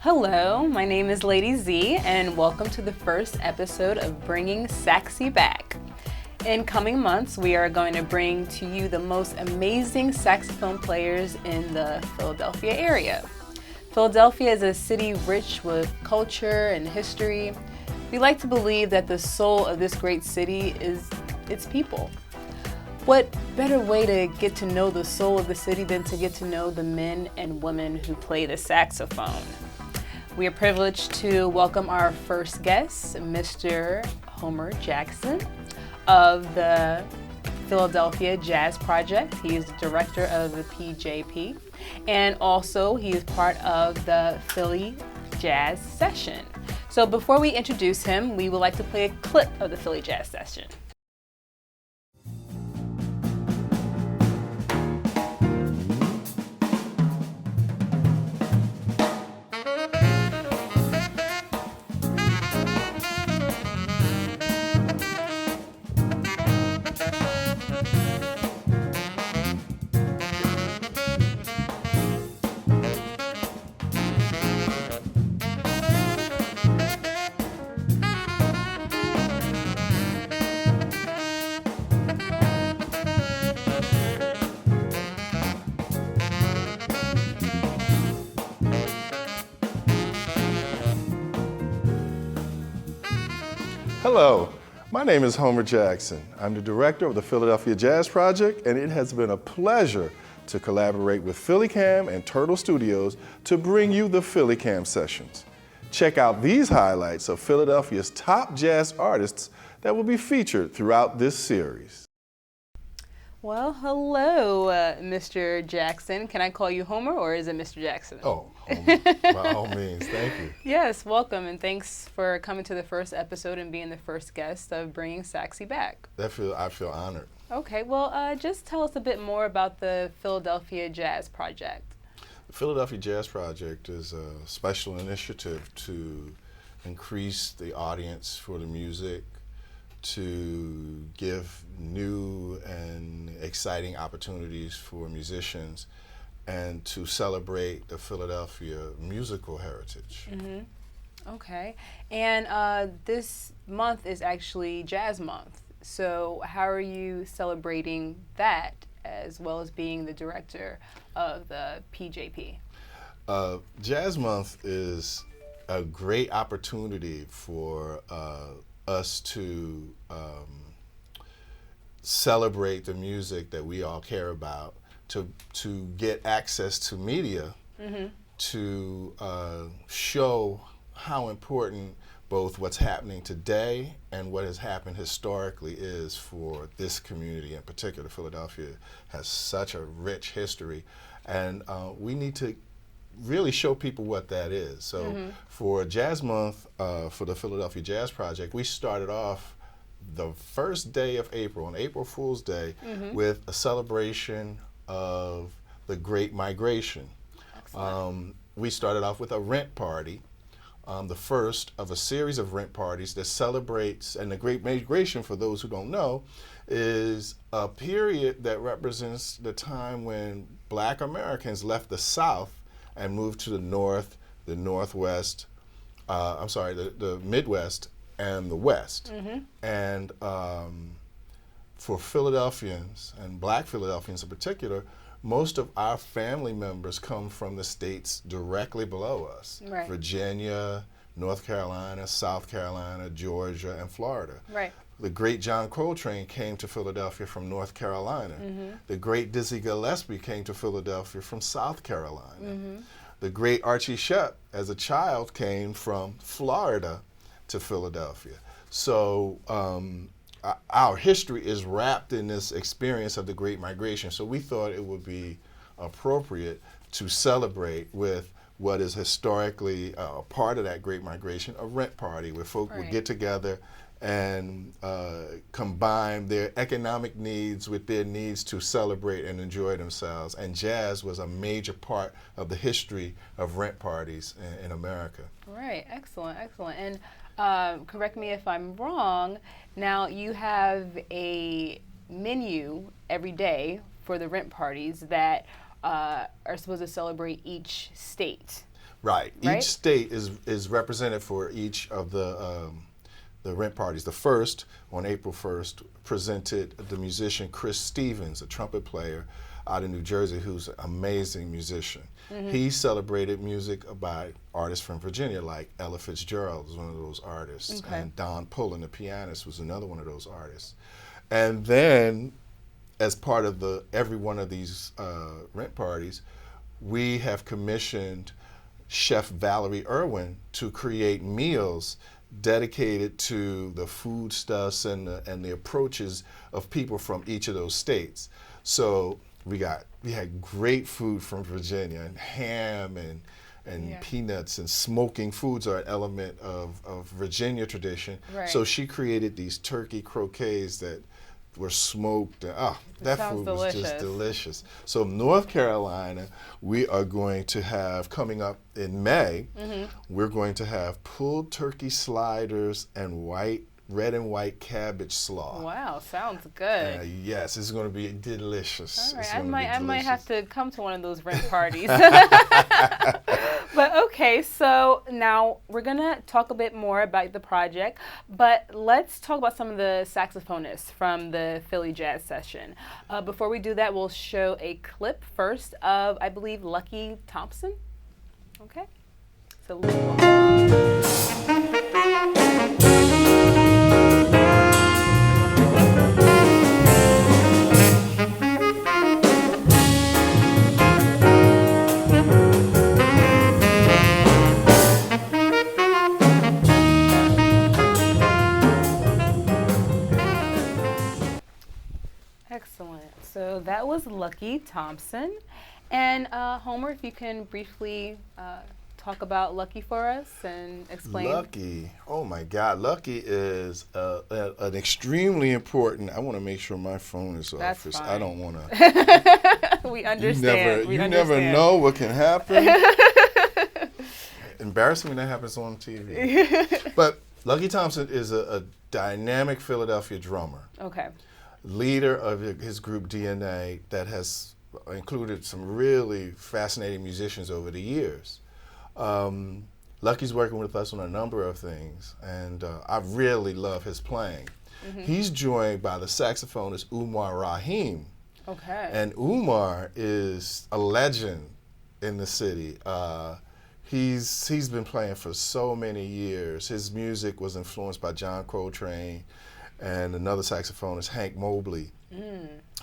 Hello, my name is Lady Z, and welcome to the first episode of Bringing Saxy Back. In coming months, we are going to bring to you the most amazing saxophone players in the Philadelphia area. Philadelphia is a city rich with culture and history. We like to believe that the soul of this great city is its people. What better way to get to know the soul of the city than to get to know the men and women who play the saxophone? We are privileged to welcome our first guest, Mr. Homer Jackson of the Philadelphia Jazz Project. He is the director of the PJP, and also he is part of the Philly Jazz Session. So before we introduce him, we would like to play a clip of the Philly Jazz Session. Hello, my name is Homer Jackson. I'm the director of the Philadelphia Jazz Project, and it has been a pleasure to collaborate with PhillyCam and Turtle Studios to bring you the PhillyCam Sessions. Check out these highlights of Philadelphia's top jazz artists that will be featured throughout this series. Well, hello, Mr. Jackson. Can I call you Homer, or is it Mr. Jackson? Oh, Homer, by all means, thank you. Yes, welcome, and thanks for coming to the first episode and being the first guest of Bringing Saxy Back. I feel honored. Okay, well, just tell us a bit more about the Philadelphia Jazz Project. The Philadelphia Jazz Project is a special initiative to increase the audience for the music, to give new and exciting opportunities for musicians, and to celebrate the Philadelphia musical heritage. Mm-hmm. Okay, and this month is actually Jazz Month, so how are you celebrating that as well as being the director of the PJP? Jazz Month is a great opportunity for us to celebrate the music that we all care about, to get access to media, mm-hmm. to show how important both what's happening today and what has happened historically is for this community in particular. Philadelphia has such a rich history, and we need to really show people what that is. So mm-hmm. for Jazz Month, for the Philadelphia Jazz Project, we started off the first day of April, on April Fool's Day, mm-hmm. with a celebration of the Great Migration. We started off with a rent party, the first of a series of rent parties that celebrates, and the Great Migration, for those who don't know, is a period that represents the time when Black Americans left the South and moved to the North, the Northwest, the Midwest and the West. Mm-hmm. And for Philadelphians, and Black Philadelphians in particular, most of our family members come from the states directly below us. Right. Virginia, North Carolina, South Carolina, Georgia, and Florida. Right. The great John Coltrane came to Philadelphia from North Carolina. Mm-hmm. The great Dizzy Gillespie came to Philadelphia from South Carolina. Mm-hmm. The great Archie Shepp, as a child, came from Florida to Philadelphia. So our history is wrapped in this experience of the Great Migration. So we thought it would be appropriate to celebrate with what is historically a part of that Great Migration, a rent party where folk would get together and combine their economic needs with their needs to celebrate and enjoy themselves. And jazz was a major part of the history of rent parties in America. Right, excellent, excellent. And correct me if I'm wrong, now you have a menu every day for the rent parties that are supposed to celebrate each state. Right. Right? Each state is represented for each of the rent parties. The first, on April 1st, presented the musician Chris Stevens, a trumpet player out of New Jersey who's an amazing musician. He celebrated music by artists from Virginia, like Ella Fitzgerald was one of those artists, and Don Pullen, the pianist, was another one of those artists. And then, as part of every one of these rent parties, we have commissioned Chef Valerie Irwin to create meals dedicated to the foodstuffs and the approaches of people from each of those states. So we had great food from Virginia, and ham and peanuts and smoking foods are an element of Virginia tradition. Right. So she created these turkey croquets that were smoked. That food was just delicious. So North Carolina, we are going to have, coming up in May, we're going to have pulled turkey sliders and red and white cabbage slaw. Wow, sounds good. Yes, it's going to be delicious. All right, I might have to come to one of those rent parties. But okay, so now we're gonna talk a bit more about the project, but let's talk about some of the saxophonists from the Philly Jazz Session. Before we do that, we'll show a clip first of, I believe, Lucky Thompson. Okay, so excellent. So that was Lucky Thompson. And Homer, if you can briefly talk about Lucky for us and explain. Lucky, oh my God, Lucky is an extremely important. I want to make sure my phone is off. That's fine. I don't want to. We understand. You never know what can happen. Embarrassing when that happens on TV. But Lucky Thompson is a dynamic Philadelphia drummer. Okay. Leader of his group DNA that has included some really fascinating musicians over the years. Lucky's working with us on a number of things, and I really love his playing. He's joined by the saxophonist Umar Rahim. Okay. And Umar is a legend in the city. He's been playing for so many years. His music was influenced by John Coltrane and another saxophonist, Hank Mobley,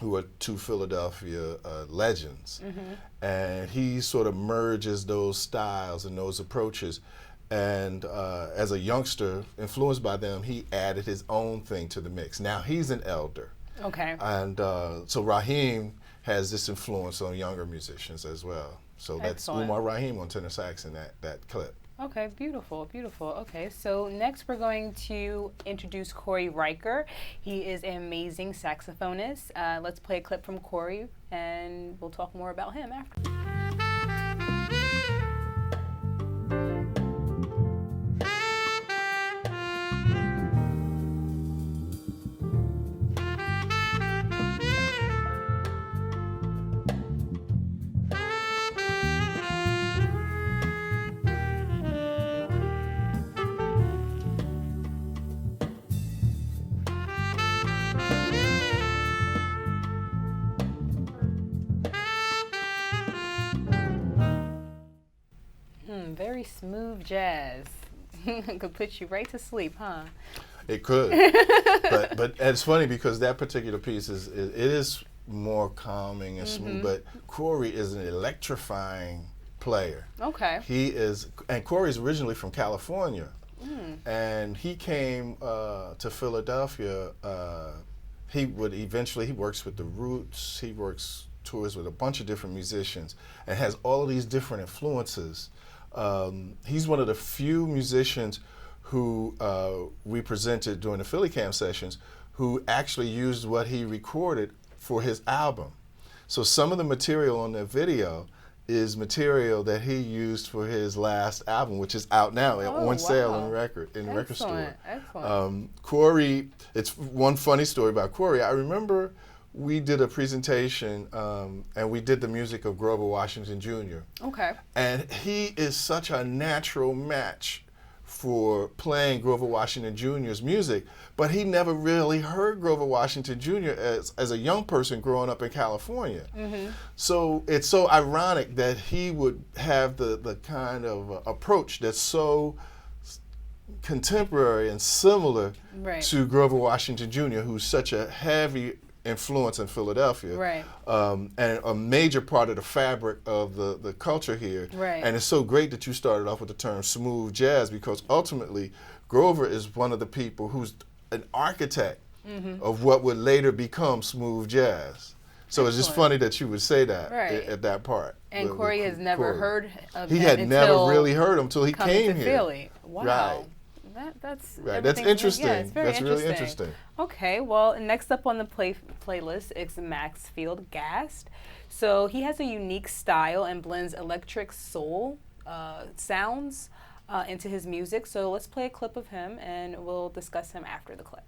who are two Philadelphia legends. And he sort of merges those styles and those approaches. And as a youngster, influenced by them, he added his own thing to the mix. Now he's an elder. Okay. And so Rahim has this influence on younger musicians as well. So that's Umar Rahim on tenor sax in that clip. Okay, beautiful, beautiful. Okay, so next we're going to introduce Korey Riker. He is an amazing saxophonist. Let's play a clip from Korey, and we'll talk more about him after. Very smooth jazz. Could put you right to sleep, huh? It could. but it's funny because that particular piece is more calming and smooth, but Korey is an electrifying player. Okay. And Korey's originally from California. And he came to Philadelphia. He works with the Roots, tours with a bunch of different musicians, and has all of these different influences. He's one of the few musicians who we presented during the PhillyCam sessions who actually used what he recorded for his album. So some of the material on the video is material that he used for his last album, which is out now on sale in record store. Excellent. Korey, it's one funny story about Korey. I remember we did a presentation, and we did the music of Grover Washington Jr. Okay. And he is such a natural match for playing Grover Washington Jr.'s music, but he never really heard Grover Washington Jr. as a young person growing up in California. So it's so ironic that he would have the kind of approach that's so contemporary and similar to Grover Washington Jr., who's such a heavy influence in Philadelphia, and a major part of the fabric of the culture here. And it's so great that you started off with the term smooth jazz, because ultimately Grover is one of the people who's an architect of what would later become smooth jazz. So it's just funny that you would say that at that part. And Korey has never heard of him. He had never really heard him until he came here. Philly. Wow. That's interesting. Yeah, it's very That's really interesting. Okay, well, next up on the playlist is Maxfield Gast. So he has a unique style and blends electric soul sounds into his music. So let's play a clip of him, and we'll discuss him after the clip.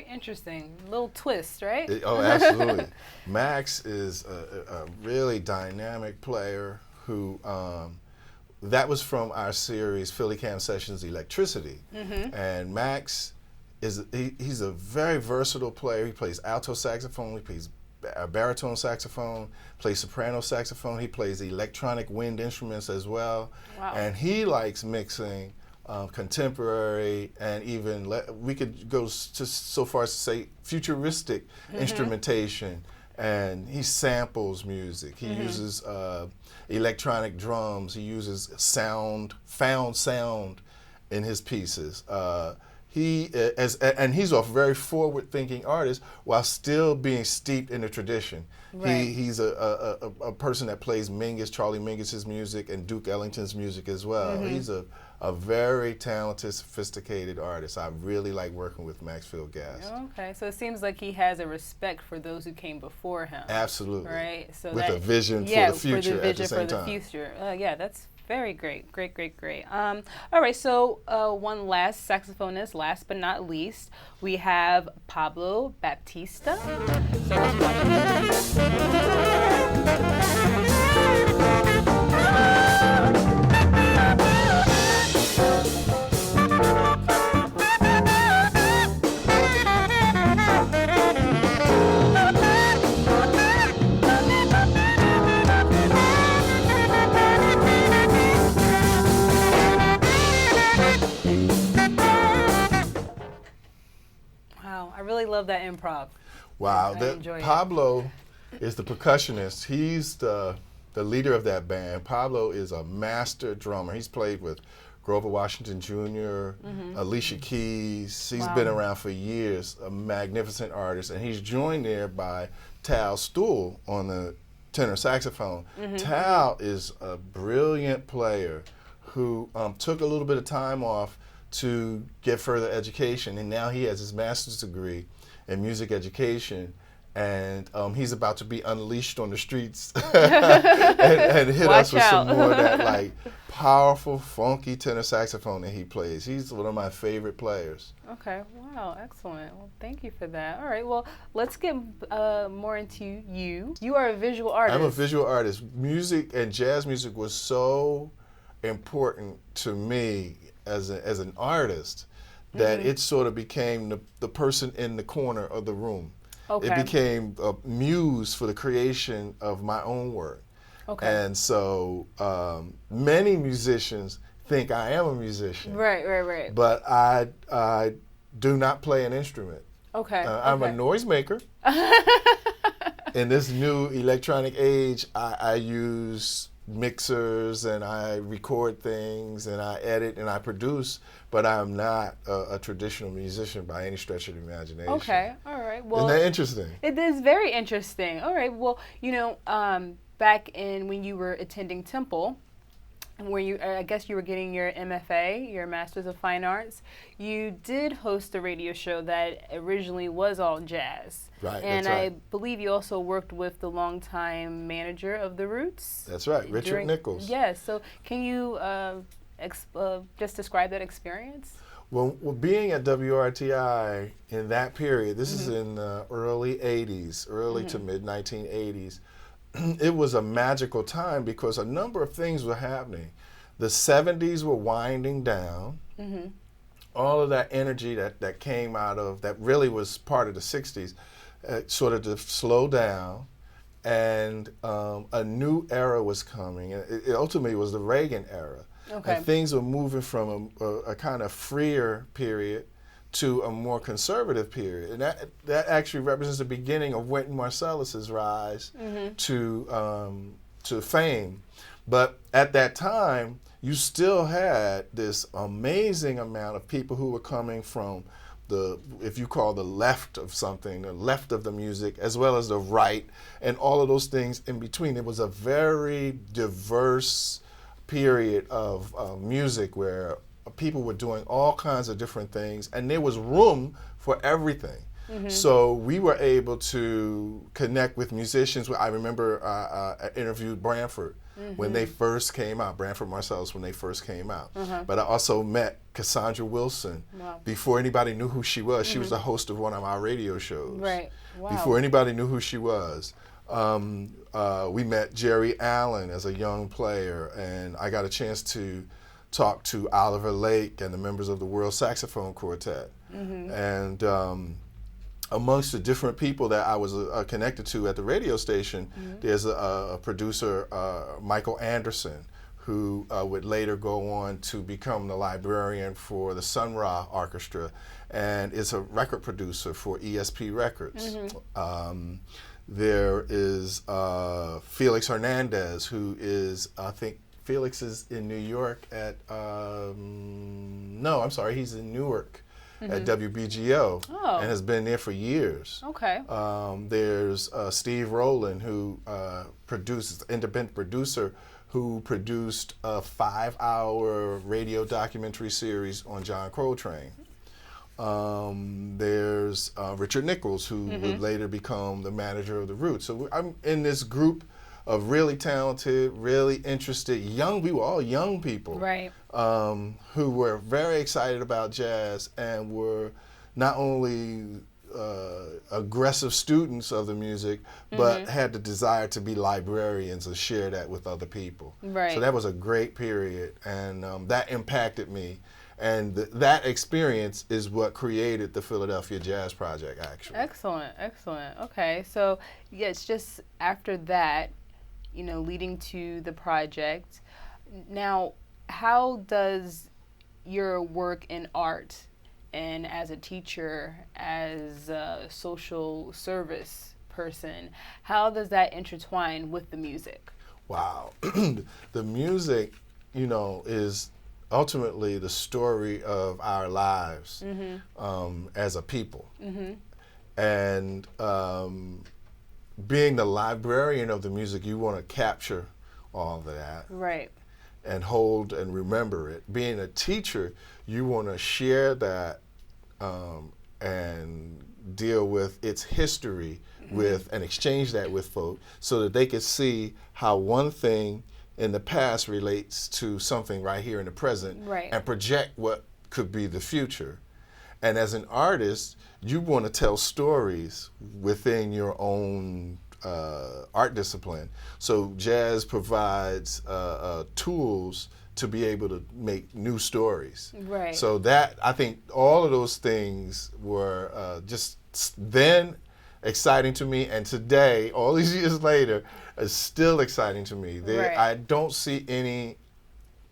Interesting little twist, right? Oh, absolutely. Max is a really dynamic player who, that was from our series PhillyCam Sessions Electricity. And Max he's a very versatile player. He plays alto saxophone, he plays baritone saxophone, plays soprano saxophone, he plays electronic wind instruments as well. And he likes mixing contemporary, and even we could go so far as to say futuristic instrumentation, and he samples music. He uses electronic drums. He uses found sound in his pieces. And he's a very forward-thinking artist while still being steeped in the tradition. He's a person that plays Charlie Mingus's music and Duke Ellington's music as well. He's a very talented, sophisticated artist. I really like working with Maxfield Gast. Okay, so it seems like he has a respect for those who came before him. Absolutely. Right? So with a vision for the future at the same time. For the future. Yeah, that's very great. Great. All right, so one last saxophonist, last but not least, we have Pablo Baptista. So let's I really love that improv. Wow, Pablo is the percussionist. He's the leader of that band. Pablo is a master drummer. He's played with Grover Washington Jr., Alicia Keys. He's been around for years, a magnificent artist, and he's joined there by Tal Stool on the tenor saxophone. Tal is a brilliant player who took a little bit of time off to get further education, and now he has his master's degree in music education, and he's about to be unleashed on the streets and hit us with some more of that powerful, funky tenor saxophone that he plays. He's one of my favorite players. Okay, wow, excellent. Well, thank you for that. All right, well, let's get more into you. You are a visual artist. I'm a visual artist. Music and jazz music was so important to me as an artist that it sort of became the person in the corner of the room. It became a muse for the creation of my own work. And so many musicians think I am a musician. Right. But I do not play an instrument. I'm a noisemaker. In this new electronic age, I use mixers and I record things and I edit and I produce, but I'm not a traditional musician by any stretch of the imagination. Okay, all right. Well, isn't that interesting? It is very interesting. All right. Well, back in when you were attending Temple, where I guess you were getting your MFA, your Master's of Fine Arts, you did host a radio show that originally was all jazz. Right, and that's right. I believe you also worked with the longtime manager of the Roots. That's right, Richard Nichols. Yes. So can you just describe that experience? Well, being at WRTI in that period, this is in the early 80s, early to mid 1980s, it was a magical time because a number of things were happening. The 70s were winding down. All of that energy that came out of, that really was part of the 60s, sort of to slow down. And a new era was coming. And it ultimately was the Reagan era. Okay. And things were moving from a kind of freer period to a more conservative period. And that actually represents the beginning of Wynton Marsalis's rise to fame. But at that time, you still had this amazing amount of people who were coming from if you call the left of something, the left of the music, as well as the right, and all of those things in between. It was a very diverse period of music where people were doing all kinds of different things, and there was room for everything. So we were able to connect with musicians. I remember I interviewed Branford when they first came out, Branford Marsalis when they first came out. But I also met Cassandra Wilson before anybody knew who she was. She was the host of one of our radio shows. Right. Wow. Before anybody knew who she was. We met Jerry Allen as a young player, and I got a chance to talk to Oliver Lake and the members of the World Saxophone Quartet. And amongst the different people that I was connected to at the radio station, there's a producer, Michael Anderson, who would later go on to become the librarian for the Sun Ra Orchestra and is a record producer for ESP Records. There is Felix Hernandez, who is, I think, Felix is in New York at, no, I'm sorry, he's in Newark at WBGO and has been there for years. Okay. There's Steve Rowland, who produces, independent producer, who produced a 5-hour radio documentary series on John Coltrane. There's Richard Nichols, who would later become the manager of the Roots. So I'm in this group of really talented, really interested young, we were all young people, right, who were very excited about jazz and were not only aggressive students of the music, but had the desire to be librarians and share that with other people. Right. So that was a great period, and that impacted me. And that experience is what created the Philadelphia Jazz Project, actually. Excellent, excellent. Okay, so yeah, it's just after that, leading to the project. Now, how does your work in art and as a teacher, as a social service person, how does that intertwine with the music? Wow. The music, is ultimately the story of our lives as a people. And being the librarian of the music, you want to capture all of that. Right. And hold and remember it. Being a teacher, you want to share that and deal with its history with and exchange that with folk so that they could see how one thing in the past relates to something right here in the present, right, and project what could be the future. And as an artist, you want to tell stories within your own art discipline. So jazz provides tools to be able to make new stories. Right. So that, I think all of those things were just then exciting to me, and today, all these years later, is still exciting to me. Right. I don't see any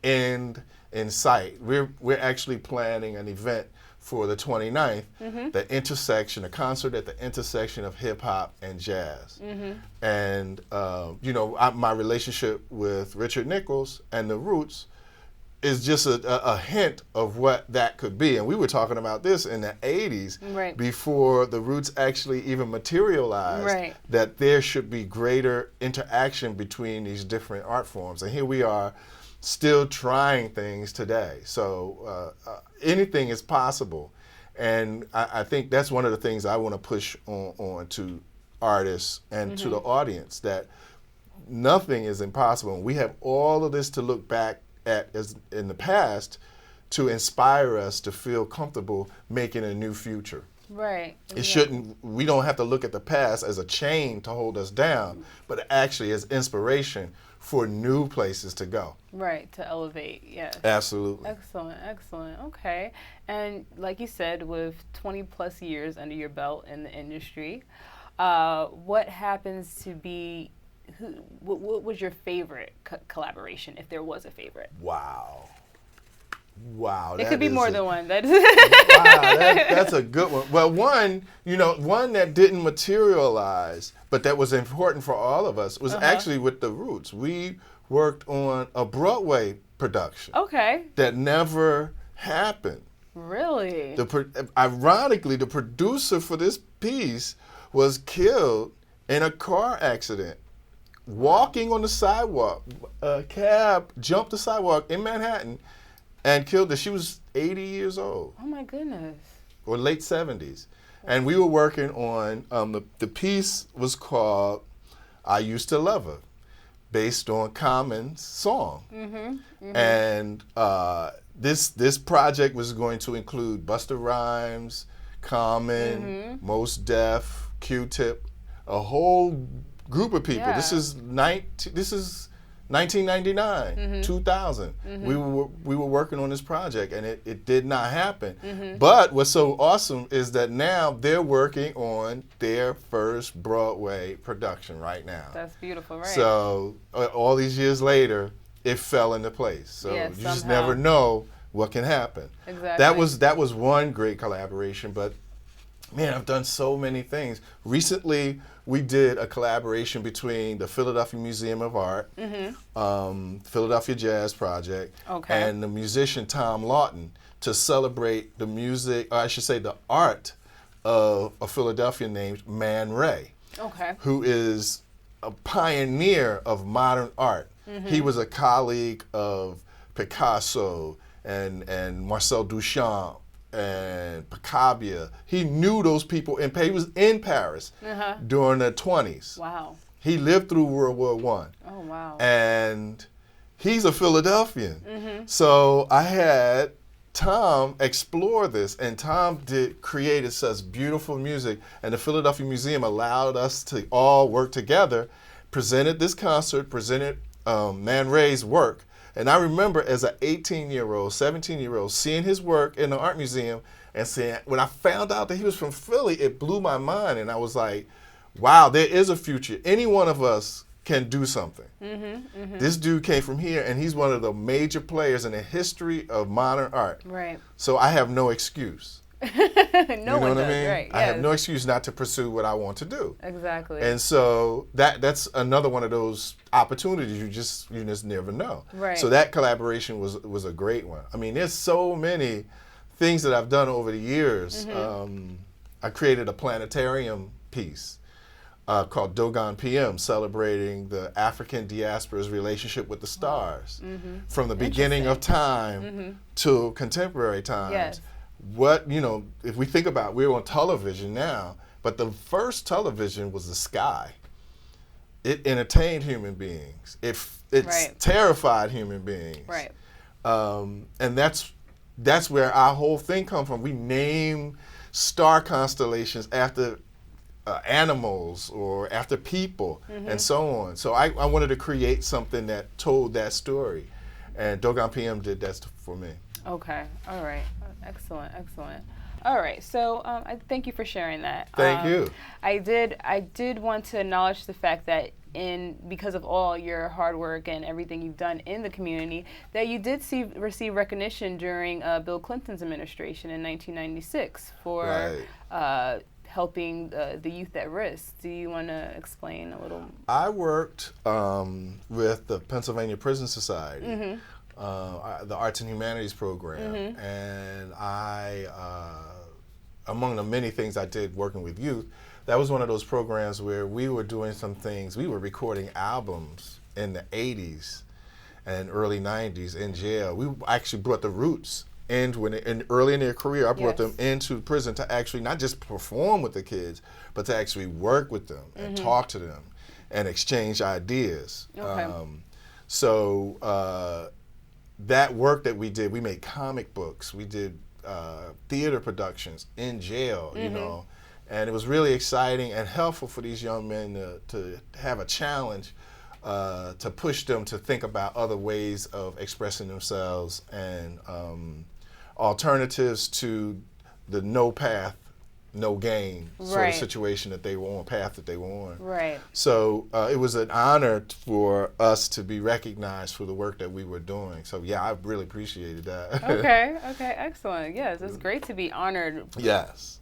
end in sight. We're actually planning an event for the 29th, the concert at the intersection of hip hop and jazz. And, my relationship with Richard Nichols and the Roots is just a hint of what that could be. And we were talking about this in the 80s, before the Roots actually even materialized, that there should be greater interaction between these different art forms. And here we are still trying things today. So anything is possible. And I think that's one of the things I want to push on to artists and to the audience, that nothing is impossible. And we have all of this to look back at as in the past to inspire us to feel comfortable making a new future. Right. We don't have to look at the past as a chain to hold us down, but actually as inspiration for new places to go. Right, to elevate, yes. Absolutely. Excellent. Okay. And like you said, with 20 plus years under your belt in the industry, what happens to be, what was your favorite collaboration, if there was a favorite? Wow. It could be more than one. Wow, that's a good one. Well, one that didn't materialize, but that was important for all of us, was actually with the Roots. We worked on a Broadway production. Okay. That never happened. Really? Ironically, the producer for this piece was killed in a car accident, walking on the sidewalk. A cab jumped the sidewalk in Manhattan and killed her. She was 80 years old. Oh my goodness. Or late 70s. And we were working on, the piece was called I Used to Love Her, based on Common's song. And this project was going to include Busta Rhymes, Common, Mos Def, Q-Tip, a whole group of people. This is 1999, 2000. We were working on this project, and it did not happen. But what's so awesome is that now they're working on their first Broadway production right now. That's beautiful, right? So all these years later, it fell into place. So you just never know what can happen. Exactly. That was one great collaboration, but man, I've done so many things. Recently, we did a collaboration between the Philadelphia Museum of Art, Philadelphia Jazz Project, and the musician Tom Lawton to celebrate the music, or I should say the art of a Philadelphian named Man Ray, who is a pioneer of modern art. He was a colleague of Picasso and Marcel Duchamp and Picabia. He knew those people. He was in Paris during the 20s. Wow. He lived through World War I. Oh, wow. And he's a Philadelphian. So I had Tom explore this, and Tom created such beautiful music, and the Philadelphia Museum allowed us to all work together, presented this concert, presented Man Ray's work. And I remember as an 18-year-old, 17-year-old, seeing his work in the art museum and saying, when I found out that he was from Philly, it blew my mind. And I was like, wow, there is a future. Any one of us can do something. This dude came from here, and he's one of the major players in the history of modern art. Right. So I have no excuse. No one does, right? I have no excuse not to pursue what I want to do. Exactly. And so that's another one of those opportunities you just never know. Right. So that collaboration was a great one. I mean, there's so many things that I've done over the years. I created a planetarium piece called Dogon PM, celebrating the African diaspora's relationship with the stars from the beginning of time to contemporary times. Yes. If we think about, we're on television now, but the first television was the sky. It entertained human beings. It terrified human beings. Right. And that's where our whole thing comes from. We name star constellations after animals or after people and so on. So I wanted to create something that told that story, and Dogon PM did that for me. Okay. All right. Excellent. All right. So I thank you for sharing that. Thank you. I did want to acknowledge the fact that because of all your hard work and everything you've done in the community, that you did receive recognition during Bill Clinton's administration in 1996 for helping the youth at risk. Do you want to explain a little? I worked with the Pennsylvania Prison Society, the Arts and Humanities program, and I, among the many things I did working with youth, that was one of those programs where we were doing some things. We were recording albums in the 80s and early 90s in jail. We actually brought the Roots early in their career. I brought them into prison to actually not just perform with the kids, but to actually work with them and talk to them and exchange ideas. So that work that we did, we made comic books, we did theater productions in jail, you know, and it was really exciting and helpful for these young men to have a challenge to push them to think about other ways of expressing themselves and alternatives to the no path, no gain sort of situation that they were on, path that they were on. Right. So it was an honor for us to be recognized for the work that we were doing. So yeah, I really appreciated that. Okay, excellent. Yes, it's great to be honored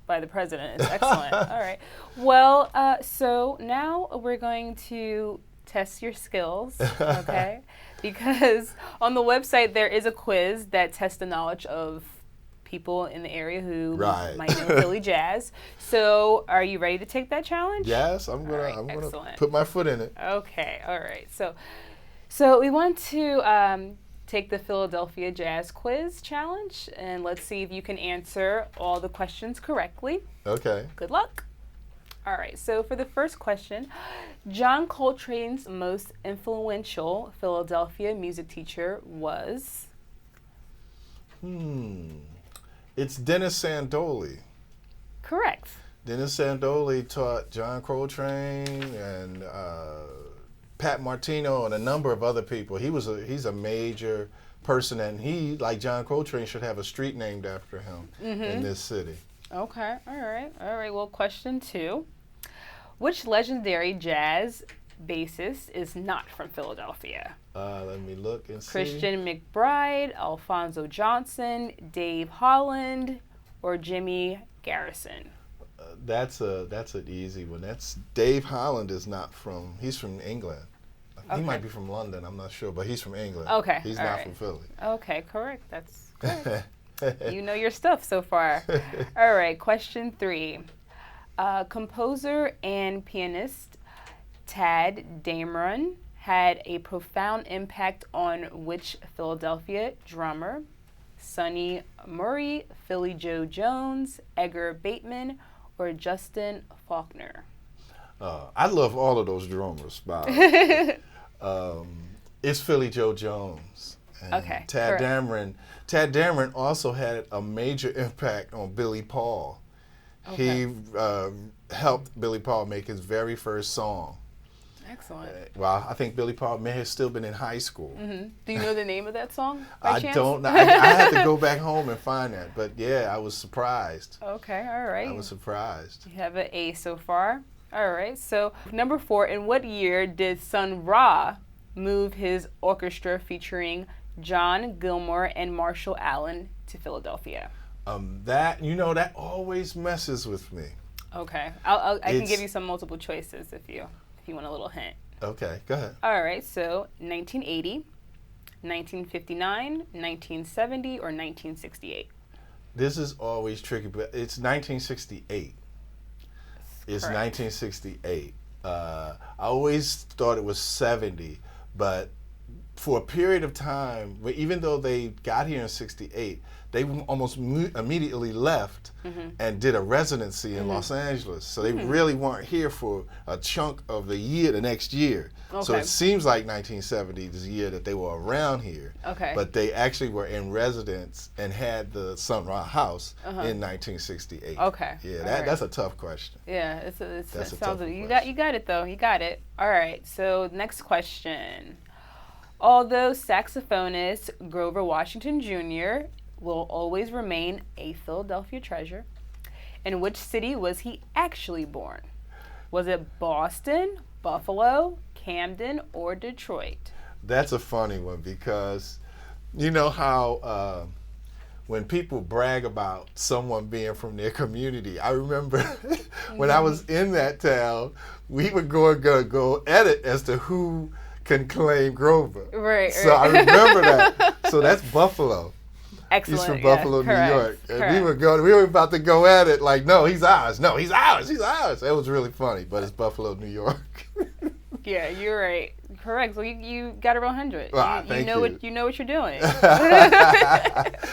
by the president. It's excellent. All right. Well, so now we're going to test your skills, okay? Because on the website there is a quiz that tests the knowledge of people in the area who might know Philly jazz. So, are you ready to take that challenge? Yes, I'm gonna put my foot in it. Okay, all right. So we want to take the Philadelphia Jazz Quiz Challenge, and let's see if you can answer all the questions correctly. Okay. Good luck. All right, so for the first question, John Coltrane's most influential Philadelphia music teacher was? It's Dennis Sandoli. Correct. Dennis Sandoli taught John Coltrane and Pat Martino and a number of other people. He's a major person, and he, like John Coltrane, should have a street named after him in this city. Okay, all right. Well, question 2. Which legendary jazz bassist is not from Philadelphia? Let me look and see. Christian McBride, Alphonso Johnson, Dave Holland, or Jimmy Garrison? That's an easy one. That's Dave Holland he's from England. He might be from London, I'm not sure, but he's from England. Okay. He's not from Philly. Okay, correct. That's correct. You know your stuff so far. All right, question 3. Composer and pianist Tad Dameron had a profound impact on which Philadelphia drummer? Sonny Murray, Philly Joe Jones, Edgar Bateman, or Justin Faulkner? I love all of those drummers, by the way. It's Philly Joe Jones. And Okay. Tad Dameron also had a major impact on Billy Paul. Okay. He helped Billy Paul make his very first song. Excellent. Well, I think Billy Paul may have still been in high school. Do you know the name of that song by chance? Don't know. I had to go back home and find that. But yeah, I was surprised. Okay, all right. I was surprised. You have an A so far. All right, so number 4, in what year did Sun Ra move his orchestra featuring John Gilmore and Marshall Allen to Philadelphia? That always messes with me. Okay, I can give you some multiple choices if you want a little hint. Okay, go ahead. All right, so 1980, 1959, 1970, or 1968? This is always tricky, but it's 1968. It's Correct. 1968. I always thought it was 70, but for a period of time, even though they got here in 68, they almost immediately left and did a residency in Los Angeles. So they really weren't here for a chunk of the year, the next year. Okay. So it seems like 1970 is the year that they were around here. Okay. But they actually were in residence and had the Sun Ra House in 1968. Okay. Yeah, that's a tough question. Yeah, it That's a sounds tough you question. got it though. You got it. All right. So next question. Although saxophonist Grover Washington Jr. will always remain a Philadelphia treasure, in which city was he actually born? Was it Boston, Buffalo, Camden or Detroit? That's a funny one because you know how when people brag about someone being from their community, I remember when I was in that town, we would go at it as to who can claim Grover. Right. So I remember that. So that's Buffalo. Excellent. He's from Buffalo, New correct, York. And correct. we were about to go at it like, no, he's ours. No, he's ours. He's ours. It was really funny, but it's Buffalo, New York. Yeah, you're right. Correct. So you got it 100. Thank you. You know what you're doing.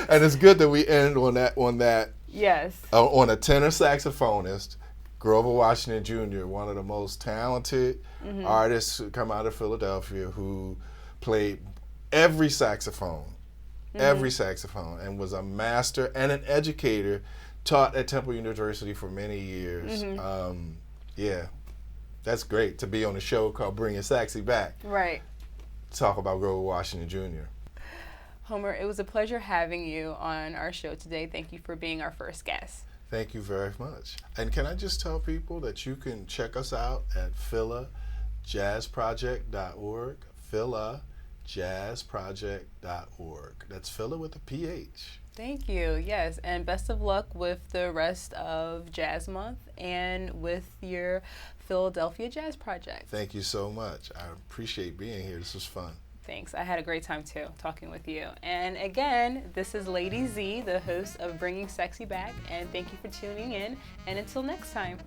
And it's good that we end on that. Yes. On a tenor saxophonist, Grover Washington Jr., one of the most talented artists who come out of Philadelphia, who played every saxophone, and was a master and an educator, taught at Temple University for many years. Yeah, that's great to be on a show called Bringing Saxy Back. Right. Talk about Grover Washington Jr. Homer, it was a pleasure having you on our show today. Thank you for being our first guest. Thank you very much. And can I just tell people that you can check us out at PhilaJazzProject.org, PhilaJazzProject.org. That's Phila with a PH. Thank you. Yes, and best of luck with the rest of Jazz Month and with your Philadelphia Jazz Project. Thank you so much. I appreciate being here. This was fun. Thanks. I had a great time too talking with you. And again, this is Lady Z, the host of Bringing Saxy Back, and thank you for tuning in. And until next time.